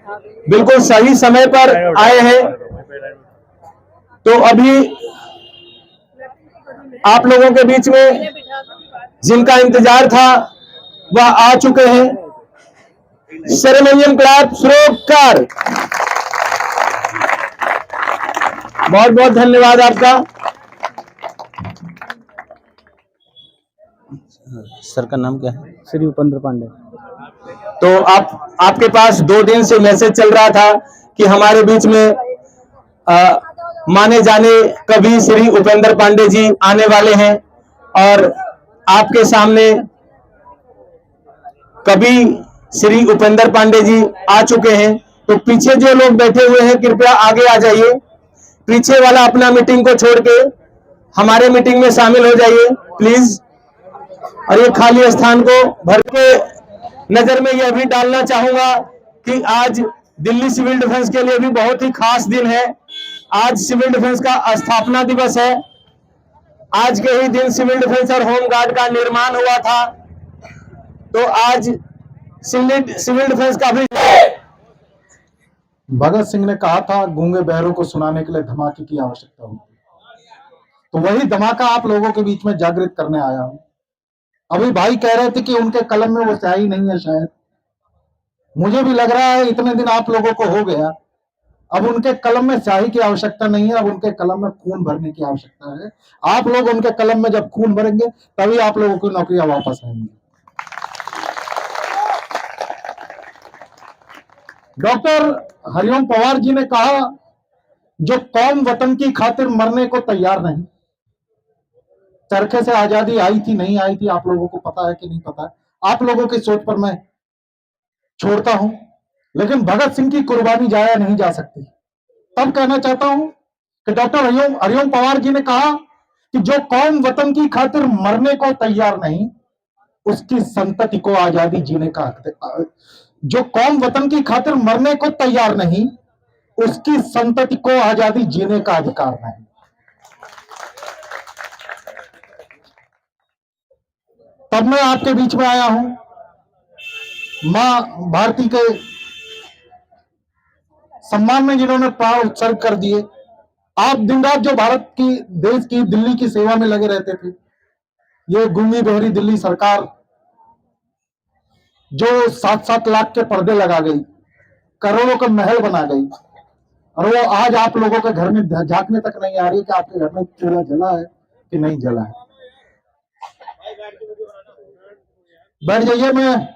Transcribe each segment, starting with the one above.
बिल्कुल सही समय पर आए हैं। तो अभी आप लोगों के बीच में जिनका इंतजार था वह आ चुके हैं। सेरेमोनियल क्लैप श्रोकार, बहुत बहुत धन्यवाद आपका। सर का नाम क्या है? श्री उपेंद्र पांडे। तो आपके पास 2 दिन से मैसेज चल रहा था कि हमारे बीच में माने जाने कवि श्री उपेंद्र पांडे जी आने वाले हैं और आपके सामने कवि श्री उपेंद्र पांडे जी आ चुके हैं। तो पीछे जो लोग बैठे हुए हैं कृपया आगे आ जाइए। पीछे वाला अपना मीटिंग को छोड़ के हमारे मीटिंग में शामिल हो जाइए प्लीज। और ये खाली स्थान को भर के नजर में यह भी डालना चाहूंगा कि आज दिल्ली सिविल डिफेंस के लिए भी बहुत ही खास दिन है। आज सिविल डिफेंस का स्थापना दिवस है। आज के ही दिन सिविल डिफेंस और होम गार्ड का निर्माण हुआ था। तो आज सिविल डिफेंस का भी भगत सिंह ने कहा था गूंगे बहरों को सुनाने के लिए धमाके की आवश्यकता होती है, तो वही धमाका आप लोगों के बीच में जागृत करने आया हूं। अभी भाई कह रहे थे कि उनके कलम में वो स्याही नहीं है, शायद मुझे भी लग रहा है इतने दिन आप लोगों को हो गया, अब उनके कलम में स्याही की आवश्यकता नहीं है, अब उनके कलम में खून भरने की आवश्यकता है। आप लोग उनके कलम में जब खून भरेंगे तभी आप लोगों की नौकरियां वापस आएंगी। डॉक्टर हरिओम पवार जी ने कहा जो कौम वतन की खातिर मरने को तैयार नहीं। चरखे से आजादी आई थी नहीं आई थी आप लोगों को पता है कि नहीं पता है, आप लोगों की सोच पर मैं छोड़ता हूं, लेकिन भगत सिंह की कुर्बानी जाया नहीं जा सकती। तब कहना चाहता हूं कि डॉक्टर हरिओम पवार जी ने कहा कि जो कौम वतन की खातिर मरने को तैयार नहीं उसकी संतति को आजादी जीने का हक। जो कौम वतन की खातिर मरने को तैयार नहीं उसकी संतति को आजादी जीने का अधिकार नहीं। तब मैं आपके बीच में आया हूं। मां भारती के सम्मान में जिन्होंने प्राण उत्सर्ग कर दिए, आप दिन रात जो भारत की देश की दिल्ली की सेवा में लगे रहते थे, ये गूंगी बहरी दिल्ली सरकार जो 7-7 लाख के पर्दे लगा गई, करोड़ों का महल बना गई, और वो आज आप लोगों के घर में झांकने तक नहीं आ रही कि आपके घर में चूल्हा जला है कि नहीं जला है। बैठ जाइए। मैं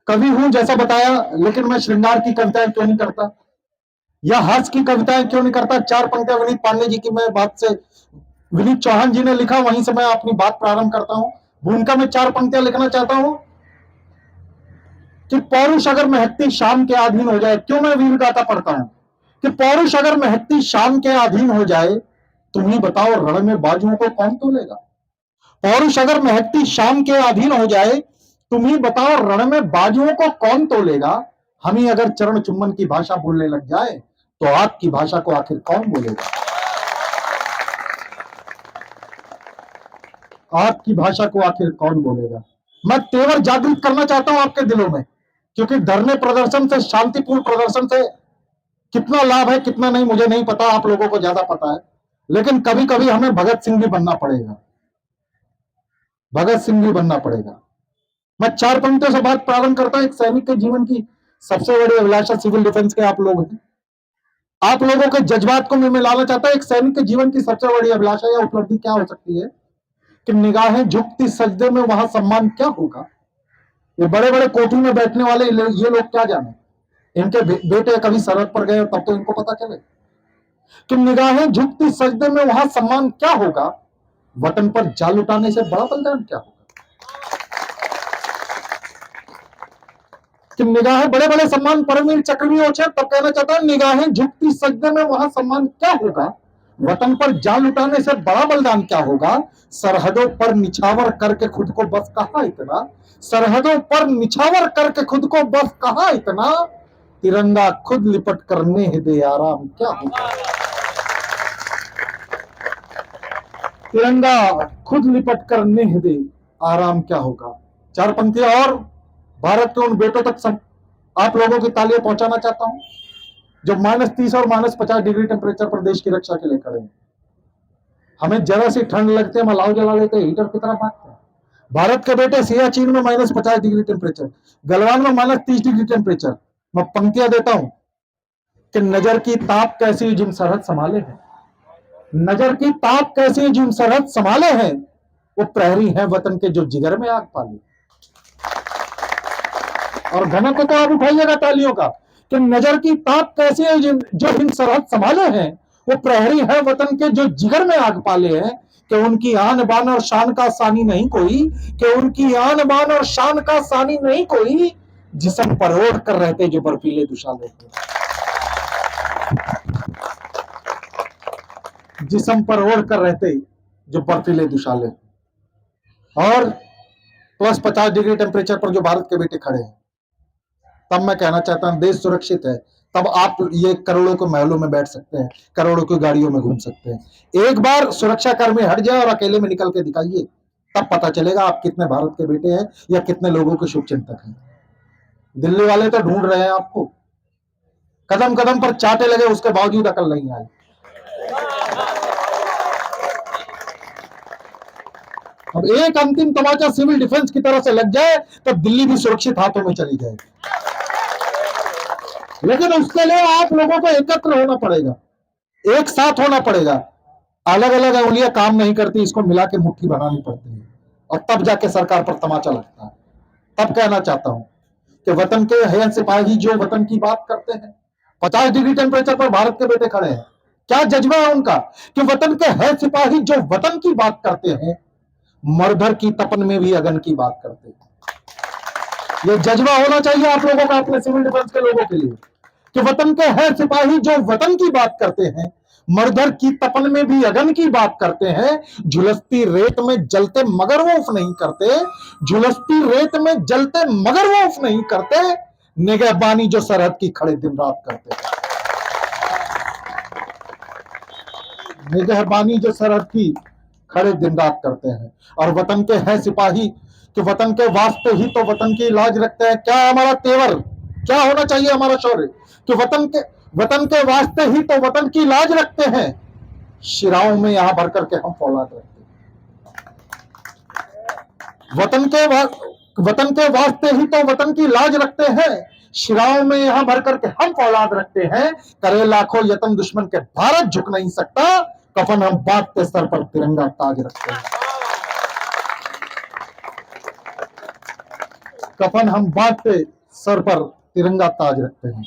कवि हूं जैसा बताया, लेकिन मैं श्रृंगार की कविताएं क्यों नहीं करता या हास्य की कविताएं क्यों नहीं करता। 4 पंक्तियां विनीत पांडे जी की मैं बात से, विनीत चौहान जी ने लिखा, वहीं से मैं अपनी बात प्रारंभ करता हूं। भूमिका में 4 पंक्तियां लिखना चाहता हूं कि पौरुष अगर महकती शाम के अधीन हो जाए। क्यों मैं वीर गाथा पढ़ता हूं कि पौरुष अगर महकती शाम के अधीन हो जाए, तुम ही बताओ रण में बाजुओं को कौन तोलेगा। पौरुष अगर महकती शाम के अधीन हो जाए, तुम ही बताओ रण में बाजुओं को कौन तोलेगा। हम ही अगर चरण चुम्बन की भाषा बोलने लग जाए तो आपकी भाषा को आखिर कौन बोलेगा। आपकी भाषा को आखिर कौन बोलेगा। मैं तेवर जागृत करना चाहता हूं आपके दिलों में, क्योंकि धरने प्रदर्शन से, शांतिपूर्ण प्रदर्शन से कितना लाभ है कितना नहीं मुझे नहीं पता, आप लोगों को ज्यादा पता है। लेकिन कभी कभी हमें भगत सिंह भी बनना पड़ेगा, भगत सिंह भी बनना पड़ेगा। मैं 4 पंक्तियों से बात प्रारंभ करता हूं। एक सैनिक के जीवन की सबसे बड़ी अभिलाषा सिविल डिफेंस के आप लोग हैं। आप लोगों के जज्बात को मैं मिलाना चाहता हूं। एक सैनिक के जीवन की सबसे बड़ी अभिलाषा या उपलब्धि क्या हो सकती है कि निगाहें झुकती सजदे में वहां सम्मान क्या होगा। ये बड़े बड़े कोठी में बैठने वाले ये लोग क्या जाने, इनके बेटे कभी सरहद पर गए तब तो इनको पता चले कि निगाहें झुकती सजदे में वहां सम्मान क्या होगा, वतन पर जाल उठाने से बड़ा बलिदान क्या होगा। कि निगाहें बड़े बड़े सम्मान परमवीर चक्रवी ओछे, तब कहना चाहता हूं निगाहें झुकती सजदे में वहां सम्मान क्या होगा, वतन पर जाल उठाने से बड़ा बलिदान क्या होगा। सरहदों पर निछावर करके खुद को बस कहा इतना, सरहदों पर निछावर करके खुद को बस कहा इतना, तिरंगा खुद लिपट करने दे आराम क्या होगा। तिरंगा खुद लिपट करने दे आराम क्या होगा। 4 पंक्तियां और भारत के उन बेटों तक आप लोगों की तालियां पहुंचाना चाहता हूं, जो -30 और -50 डिग्री टेम्परेचर पर देश की रक्षा के लिए खड़े हैं। हमें जरा सी ठंड लगती है, हम अलाव जला लेते हैं, हीटर की तरफ भागते हैं। भारत के बेटे सियाचिन में -50 डिग्री टेम्परेचर, गलवान में -30 डिग्री टेम्परेचर। मैं पंक्तियां देता हूं कि नजर की ताप कैसी जिन सरहद संभाले हैं, नजर की ताप कैसी जिन सरहद संभाले हैं, वो प्रहरी है वतन के जो जिगर में आग पाले। और घनत्व तो आप उठाइएगा तालियों का कि नजर की ताप कैसी है जो इन सरहद संभाले हैं, वो प्रहरी है वतन के जो जिगर में आग पाले हैं। कि उनकी आन बान और शान का सानी नहीं कोई, कि उनकी आन बान और शान का सानी नहीं कोई, जिस्म पर ओढ़ कर रहते जो बर्फीले दुशाले थे, जिस्म पर ओढ़ कर रहते जो बर्फीले दुशाले। और +50 डिग्री टेम्परेचर पर जो भारत के बेटे खड़े हैं, तब मैं कहना चाहता हूं देश सुरक्षित है, तब आप ये करोड़ों के महलों में बैठ सकते हैं, करोड़ों की गाड़ियों में घूम सकते हैं। एक बार सुरक्षा कर्मी हट जाए और अकेले में निकल के दिखाइए, तब पता चलेगा आप कितने भारत के बेटे हैं या कितने लोगों के शुभचिंतक हैं। दिल्ली वाले तो ढूंढ रहे हैं आपको, कदम कदम पर चाटे लगे, उसके बावजूद अकल नहीं आई। अब एक अंतिम तमाचा सिविल डिफेंस की तरह से लग जाए तो दिल्ली भी सुरक्षित हाथों में चली जाएगी। लेकिन उसके लिए आप लोगों को एकत्र होना पड़ेगा, एक साथ होना पड़ेगा। अलग अलग अंगुलियां काम नहीं करती, इसको मिला के मुट्ठी बनानी पड़ती है, और तब जाके सरकार पर तमाचा लगता है। तब कहना चाहता हूं कि वतन के हैं सिपाही जो वतन की बात करते हैं, 50 डिग्री टेम्परेचर पर भारत के बेटे खड़े हैं, क्या जज्बा है उनका कि वतन के हैं सिपाही जो वतन की बात करते हैं, मरधर की तपन में भी अगन की बात करते हैं। यह जज्बा होना चाहिए आप लोगों का, अपने सिविल डिफेंस के लोगों के लिए, कि वतन के हैं सिपाही जो वतन की बात करते हैं, मरधर की तपन में भी अगन की बात करते हैं, झुलसती रेत में जलते मगर वो उफ नहीं करते, झुलसती रेत में जलते मगर वो उफ नहीं करते, निगहबानी जो सरहद की खड़े दिन रात करते हैं, निगहबानी जो सरहद की खड़े दिन रात करते हैं। और वतन के हैं सिपाही कि वतन के वास्ते ही तो वतन की लाज रखते हैं। क्या हमारा तेवर, क्या होना चाहिए हमारा शौर्य कि वतन के वास्ते ही तो वतन की लाज रखते हैं, शिराओं में यहां भर करके हम फौलाद रखते हैं। वतन के वास्ते ही तो वतन की लाज रखते हैं, शिराओं में यहां भर करके हम फौलाद रखते हैं। करे लाखों यतन दुश्मन के भारत झुक नहीं सकता, कफन हम बांधते सर पर तिरंगा ताज रखते हैं, कफन हम बांधते सर पर तिरंगा ताज रखते हैं।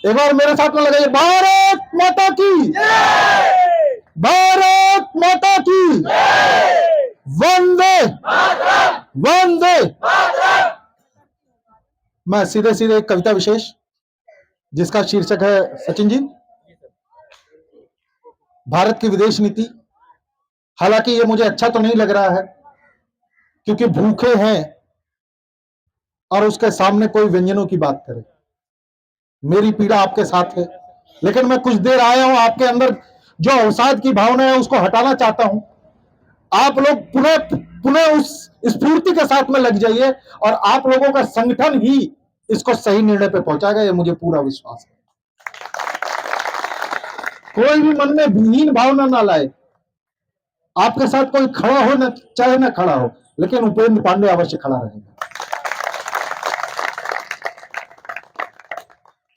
एक बार मेरे साथ में लगाइए, भारत माता की, भारत माता की, वंदे वंदे। मैं सीधे सीधे एक कविता विशेष जिसका शीर्षक है, सचिन जी, भारत की विदेश नीति। हालांकि ये मुझे अच्छा तो नहीं लग रहा है, क्योंकि भूखे हैं और उसके सामने कोई व्यंजनों की बात करे। मेरी पीड़ा आपके साथ है, लेकिन मैं कुछ देर आया हूं, आपके अंदर जो अवसाद की भावना है उसको हटाना चाहता हूं। आप लोग पुनः उस स्फूर्ति के साथ में लग जाइए, और आप लोगों का संगठन ही इसको सही निर्णय पे पहुंचाएगा, ये मुझे पूरा विश्वास है। कोई भी मन में विहीन भावना ना लाए। आपके साथ कोई खड़ा हो न चाहे ना खड़ा हो, लेकिन उपेंद्र पांडे अवश्य खड़ा रहेगा।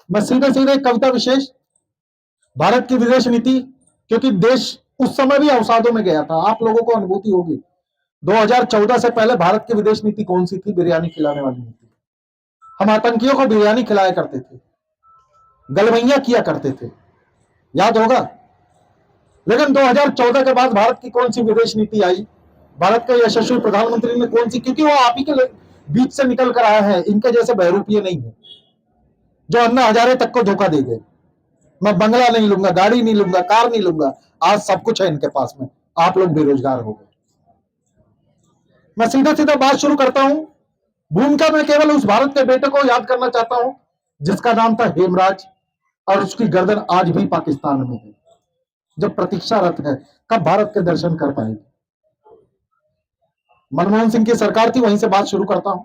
मैं सीधे सीधे कविता विशेष, भारत की विदेश नीति, क्योंकि देश उस समय भी अवसादों में गया था, आप लोगों को अनुभूति होगी। 2014 से पहले भारत की विदेश नीति कौन सी थी? बिरयानी खिलाने वाली नीति। हम आतंकियों को बिरयानी खिलाया करते थे, गलवैया किया करते थे, याद होगा। लेकिन 2014 के बाद भारत की कौन सी विदेश नीति आई? भारत के यशस्वी प्रधानमंत्री ने कौन सी, क्योंकि वो आप ही के बीच से निकल कर आए हैं, इनके जैसे बहरूपिये नहीं है जो अन्ना हजारे तक को धोखा दे गए। मैं बंगला नहीं लूंगा, गाड़ी नहीं लूंगा, कार नहीं लूंगा, आज सब कुछ है इनके पास में, आप लोग बेरोजगार हो गए। मैं सीधा सीधा बात शुरू करता हूं। भूमिका में केवल उस भारत के बेटे को याद करना चाहता हूं जिसका नाम था हेमराज, और उसकी गर्दन आज भी पाकिस्तान में है, जो प्रतीक्षारत है कब भारत के दर्शन कर पाएगी। मनमोहन सिंह की सरकार थी, वहीं से बात शुरू करता हूं।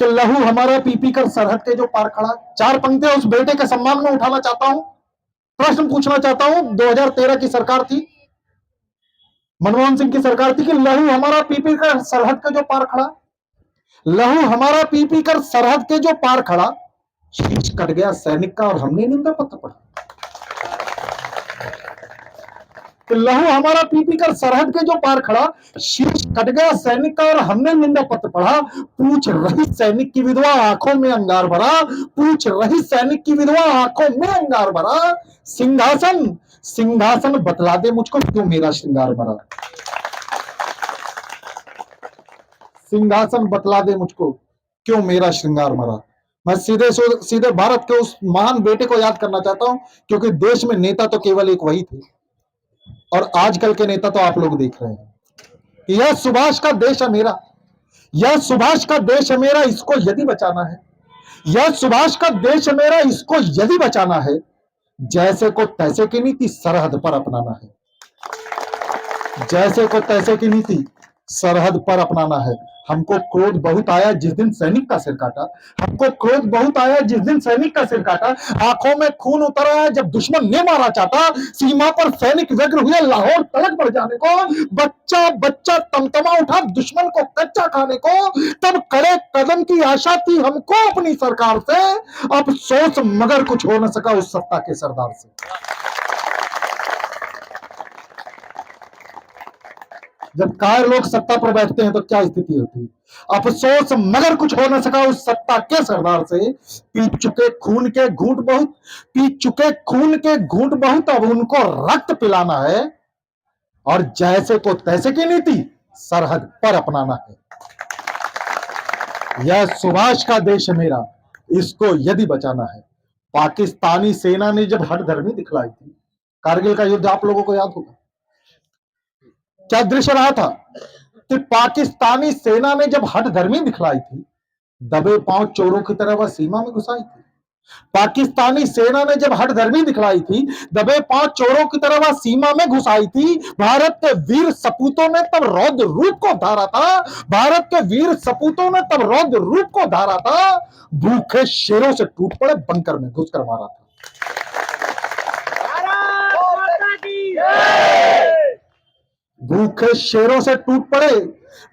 कि लहू हमारा पी पी कर सरहद के जो पार खड़ा। चार पंक्तियां उस बेटे के सम्मान में उठाना चाहता हूं, प्रश्न पूछना चाहता हूं। 2013 की सरकार थी, मनमोहन सिंह की सरकार थी कि लहू हमारा पी पी कर सरहद के जो पार खड़ा, लहू हमारा पी पी कर सरहद के जो पार खड़ा, शीश कट गया सैनिक का और हमने निंदा पत्र पढ़ा। कि लहू हमारा पी पी कर सरहद के जो पार खड़ा, शीश कट गया सैनिक का और हमने निंदा पत्र पढ़ा। पूछ रही सैनिक की विधवा आंखों में अंगार भरा, पूछ रही सैनिक की विधवा आंखों में अंगार भरा। सिंहासन सिंहासन बतला दे मुझको क्यों मेरा श्रृंगार भरा। सिंहासन बतला दे मुझको क्यों मेरा श्रृंगार मरा। मैं सीधे भारत के उस महान बेटे को याद करना चाहता हूं, क्योंकि देश में नेता तो केवल एक वही थे और आजकल के नेता तो आप लोग देख रहे हैं। यह सुभाष का देश है मेरा, यह सुभाष का देश है मेरा, इसको यदि बचाना है, यह सुभाष का देश है मेरा, इसको यदि बचाना है, जैसे को तैसे की नीति सरहद पर अपनाना है, जैसे को तैसे की नीति सरहद पर अपनाना है। हमको क्रोध बहुत आया जिस दिन सैनिक का सिर काटा, हमको क्रोध बहुत आया जिस दिन सैनिक का सिर काटा। आंखों में खून उतर आया जब दुश्मन ने मारा चाटा, सीमा पर सैनिक व्यग्र हुए लाहौर तलक बढ़ जाने को। बच्चा बच्चा तमतमा उठा दुश्मन को कच्चा खाने को। तब कड़े कदम की आशा थी हमको अपनी सरकार से, अफसोस मगर कुछ हो न सका उस सत्ता के सरदार से। जब कायर लोग सत्ता पर बैठते हैं तो क्या स्थिति होती है। अफसोस मगर कुछ हो न सका उस सत्ता के सरदार से। पी चुके खून के घूंट बहुत, पी चुके खून के घूंट बहुत, अब उनको रक्त पिलाना है और जैसे को तैसे की नीति सरहद पर अपनाना है। यह सुभाष का देश है मेरा, इसको यदि बचाना है। पाकिस्तानी सेना ने जब हठधर्मी दिखलाई थी, कारगिल का युद्ध आप लोगों को याद होगा, क्या दृश्य रहा था कि पाकिस्तानी सेना ने जब हठधर्मी दिखलाई थी, दबे पांव चोरों की तरह वह सीमा में घुसाई थी। पाकिस्तानी सेना ने जब हठधर्मी दिखलाई थी, दबे पांव चोरों की तरह वह सीमा में घुसाई थी। भारत के वीर सपूतों ने तब रौद्र रूप को धारा था, भारत के वीर सपूतों ने तब रौद्र रूप को धारा था। भूखे शेरों से टूट पड़े बंकर में घुसकर मारा था। भूखे शेरों से टूट पड़े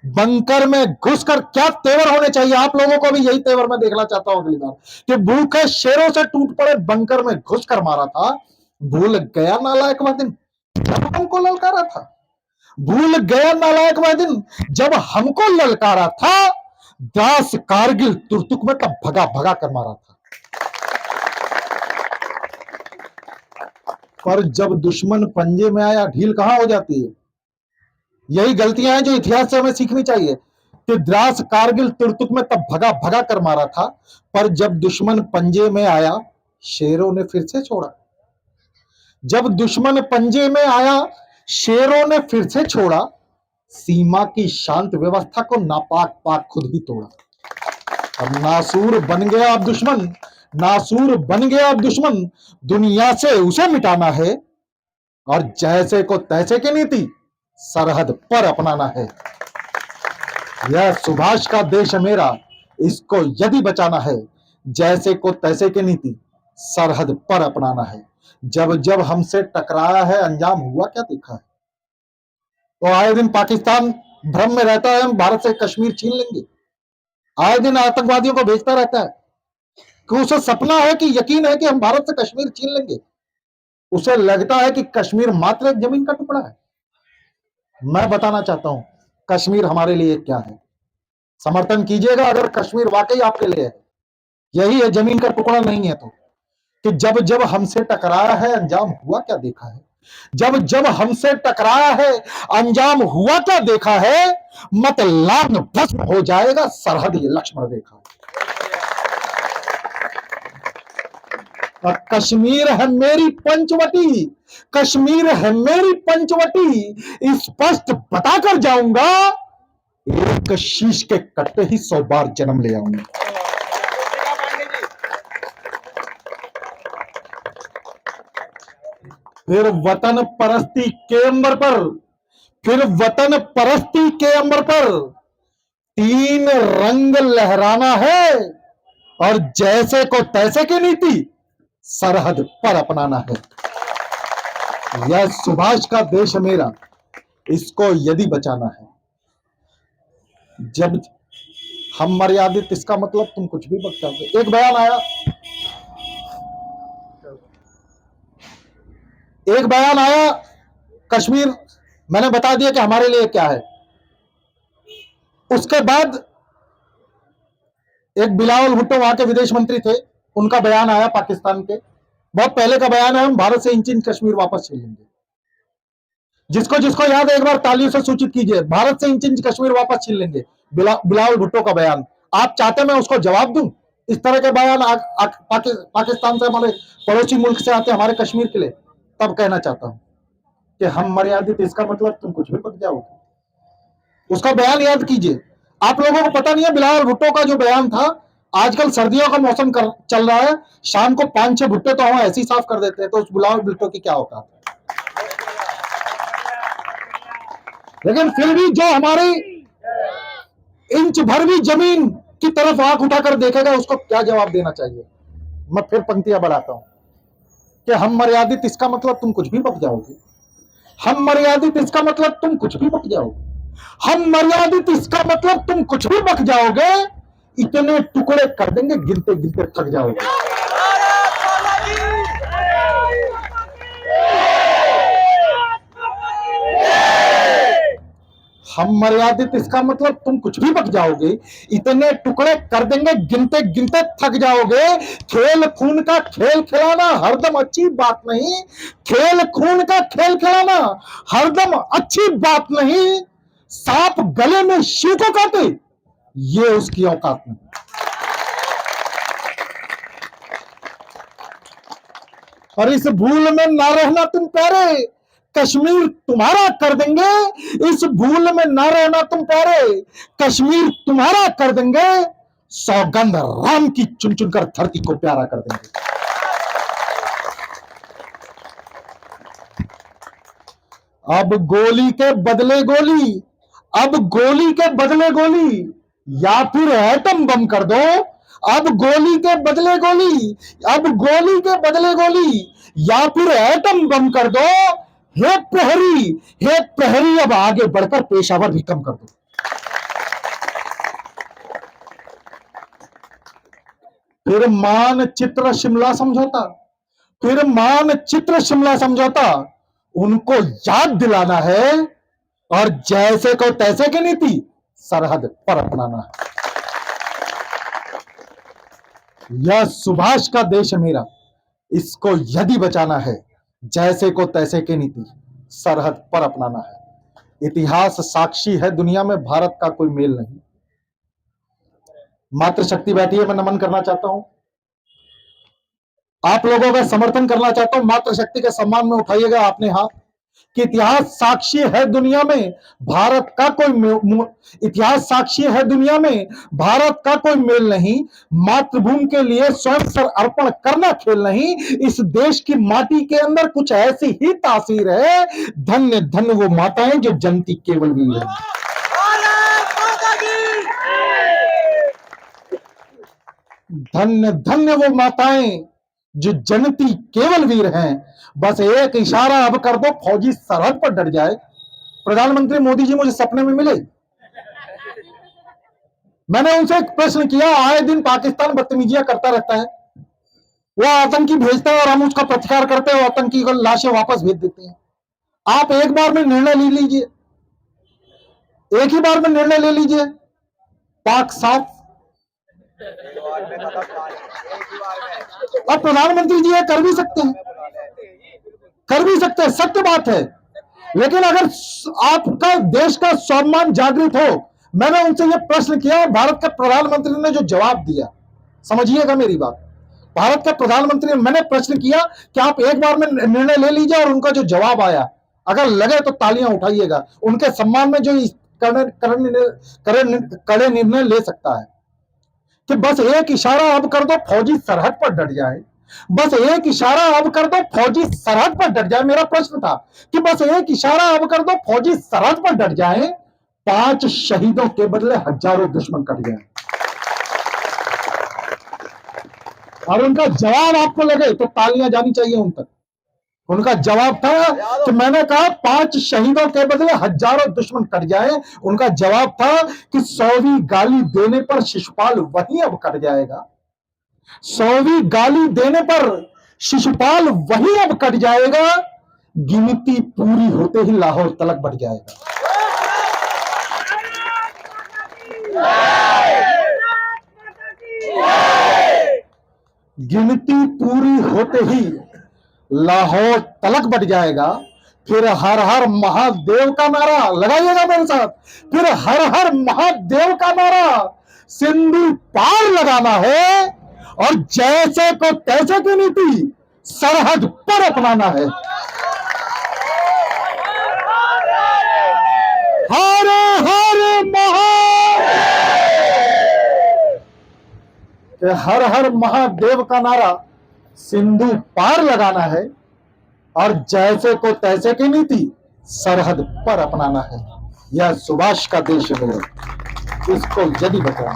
बंकर में घुसकर। क्या तेवर होने चाहिए आप लोगों को भी, यही तेवर मैं देखना चाहता हूं अगली बार, कि भूखे शेरों से टूट पड़े बंकर में घुसकर मारा था। भूल गया नालायक वह दिन जब हमको ललकारा था, भूल गया नालायक वह दिन जब हमको ललकारा था। दास कारगिल तुरतुक में तब भगा भगा कर मारा था। पर जब दुश्मन पंजे में आया ढील कहां हो जाती है। यही गलतियां हैं जो इतिहास से हमें सीखनी चाहिए कि द्रास कारगिल तुरतुक में तब भगा भगा कर मारा था, पर जब दुश्मन पंजे में आया शेरों ने फिर से छोड़ा। जब दुश्मन पंजे में आया शेरों ने फिर से छोड़ा। सीमा की शांत व्यवस्था को नापाक पाक खुद ही तोड़ा। अब नासूर बन गया अब दुश्मन, नासूर बन गया अब दुश्मन, दुनिया से उसे मिटाना है और जैसे को तैसे की नीति सरहद पर अपनाना है। यह सुभाष का देश है मेरा, इसको यदि बचाना है, जैसे को तैसे की नीति सरहद पर अपनाना है। जब जब हमसे टकराया है अंजाम हुआ क्या देखा है। तो आए दिन पाकिस्तान भ्रम में रहता है हम भारत से कश्मीर छीन लेंगे, आए दिन आतंकवादियों को भेजता रहता है कि उसे सपना है कि यकीन है कि हम भारत से कश्मीर छीन लेंगे। उसे लगता है कि कश्मीर मात्र एक जमीन का टुकड़ा है। मैं बताना चाहता हूं कश्मीर हमारे लिए क्या है। समर्थन कीजिएगा अगर कश्मीर वाकई आपके लिए है, यही है, जमीन का टुकड़ा नहीं है। तो कि जब जब हमसे टकराया है अंजाम हुआ क्या देखा है, जब जब हमसे टकराया है अंजाम हुआ क्या देखा है। मत लान भस्म हो जाएगा सरहद ये लक्ष्मण रेखा। और कश्मीर है मेरी पंचवटी, कश्मीर है मेरी पंचवटी, स्पष्ट बताकर जाऊंगा, एक शीश के कट्टे ही 100 बार जन्म ले आऊंगा। फिर वतन परस्ती के अंबर पर, फिर वतन परस्ती के अंबर पर तीन रंग लहराना है और जैसे को तैसे की नीति सरहद पर अपनाना है। यह सुभाष का देश है मेरा, इसको यदि बचाना है। जब हम मर्यादित, इसका मतलब तुम कुछ भी बक जाओगे। एक बयान आया कश्मीर, मैंने बता दिया कि हमारे लिए क्या है। उसके बाद एक बिलावल भुट्टो वहां के विदेश मंत्री थे, उनका बयान आया पाकिस्तान के, बहुत पहले का बयान है, हम भारत से इंच इंच कश्मीर वापस छीन लेंगे। जिसको जिसको याद है एक बार तालियों से सूचित कीजिए, भारत से इंच इंच कश्मीर वापस छीन लेंगे। बिलावल भुट्टो का बयान। आप चाहते मैं उसको जवाब दूं? इस तरह के बयान पाकिस्तान से, हमारे पड़ोसी मुल्क से आते हमारे कश्मीर के लिए। तब कहना चाहता हूं कि हम मर्यादित, इसका मतलब तुम कुछ भी पक जाओगे। उसका बयान याद कीजिए। आप लोगों को पता नहीं है, बिलावल भुट्टो का जो बयान था, आजकल सर्दियों का मौसम चल रहा है, शाम को 5-6 भुट्टे तो हम ऐसे ही साफ कर देते हैं, तो उस बिलावल भुट्टो की क्या औकात है। लेकिन फिर भी जो हमारी इंच भर भी जमीन की तरफ आंख उठाकर देखेगा, उसको क्या जवाब देना चाहिए। मैं फिर पंक्तियां बढ़ाता हूं कि हम मर्यादित, इसका मतलब तुम कुछ भी बक जाओगे। हम मर्यादित, इसका मतलब तुम कुछ भी बक जाओगे। हम मर्यादित, इसका मतलब तुम कुछ भी बक जाओगे। इतने टुकड़े कर देंगे, गिनते गिनते थक जाओगे। हम मर्यादित, इसका मतलब तुम कुछ भी बक जाओगे। इतने टुकड़े कर देंगे, गिनते गिनते थक जाओगे। खेल खून का खेल खिलाना हरदम अच्छी बात नहीं। खेल खून का खेल खिलाना हरदम अच्छी बात नहीं। सांप गले में शिव को काटे, ये उसकी औकात नहीं। और इस भूल में ना रहना तुम प्यारे, कश्मीर तुम्हारा कर देंगे। इस भूल में ना रहना तुम प्यारे, कश्मीर तुम्हारा कर देंगे। सौगंध राम की चुन चुनकर धरती को प्यारा कर देंगे। अब गोली के बदले गोली, अब गोली के बदले गोली, या फिर एटम बम कर दो। अब गोली के बदले गोली, अब गोली के बदले गोली, या फिर एटम बम कर दो। हे प्रहरी, अब आगे बढ़कर पेशावर भी कम कर दो। फिर मानचित्र शिमला समझौता, फिर मानचित्र शिमला समझौता उनको याद दिलाना है, और जैसे को तैसे की नीति सरहद पर अपनाना है। यह सुभाष का देश है मेरा, इसको यदि बचाना है, जैसे को तैसे की नीति सरहद पर अपनाना है। इतिहास साक्षी है, दुनिया में भारत का कोई मेल नहीं। मातृशक्ति बैठी है, मैं नमन करना चाहता हूं, आप लोगों का समर्थन करना चाहता हूं। मातृशक्ति के सम्मान में उठाइएगा आपने हाथ, कि इतिहास साक्षी है दुनिया में भारत का कोई, इतिहास साक्षी है दुनिया में भारत का कोई मेल नहीं। मातृभूमि के लिए स्वयं सर अर्पण करना खेल नहीं। इस देश की माटी के अंदर कुछ ऐसी ही तासीर है। धन्य धन्य वो माताएं जो जनती केवल वीर है। धन्य धन्य वो माताएं जो जनती केवल वीर हैं। बस एक इशारा अब कर दो, फौजी सरहद पर डट जाए। प्रधानमंत्री मोदी जी मुझे सपने में मिले, मैंने उनसे एक प्रश्न किया, आए दिन पाकिस्तान बदतमीजियां करता रहता है, वो आतंकी भेजता है और हम उसका प्रतिकार करते हैं, आतंकी को लाशें वापस भेज देते हैं। आप एक बार में निर्णय ले लीजिए, एक ही बार में निर्णय ले लीजिए, पाक साफ। अब प्रधानमंत्री जी ये कर भी सकते हैं, कर भी सकते हैं, सत्य बात है। लेकिन अगर आपका देश का स्वाभिमान जागृत हो, मैंने उनसे ये प्रश्न किया, भारत के प्रधानमंत्री ने जो जवाब दिया, समझिएगा मेरी बात, भारत के प्रधानमंत्री ने, मैंने प्रश्न किया कि आप एक बार में निर्णय ले लीजिए, और उनका जो जवाब आया, अगर लगे तो तालियां उठाइएगा। उनके सम्मान में जो कड़े निर्णय ले सकता है कि बस एक इशारा अब कर दो, फौजी सरहद पर डट जाए। बस एक इशारा अब कर दो, फौजी सरहद पर डट जाए। मेरा प्रश्न था कि बस एक इशारा अब कर दो, फौजी सरहद पर डट जाए। 5 शहीदों के बदले हजारों दुश्मन कट गए। और उनका जवाब आपको लगे तो तालियां जानी चाहिए उन तक। उनका जवाब था कि मैंने कहा 5 शहीदों के बदले हजारों दुश्मन कट जाए। उनका जवाब था कि 100वीं गाली देने पर शिशुपाल वही अब कट जाएगा। 100वीं गाली देने पर शिशुपाल वही अब कट जाएगा। गिनती पूरी होते ही लाहौर तलक बढ़ जाएगा। गिनती पूरी होते ही लाहौर तलक बढ़ जाएगा। फिर हर हर महादेव का नारा लगाइएगा मेरे साथ। फिर हर हर महादेव का नारा सिंधु पार लगाना है और जैसे को तैसे की नीति सरहद पर अपनाना है। हर हर हर हर महादेव का नारा सिंधु पार लगाना है और जैसे को तैसे की नीति सरहद पर अपनाना है। यह सुभाष का देश है मेरे, इसको यदि बताना।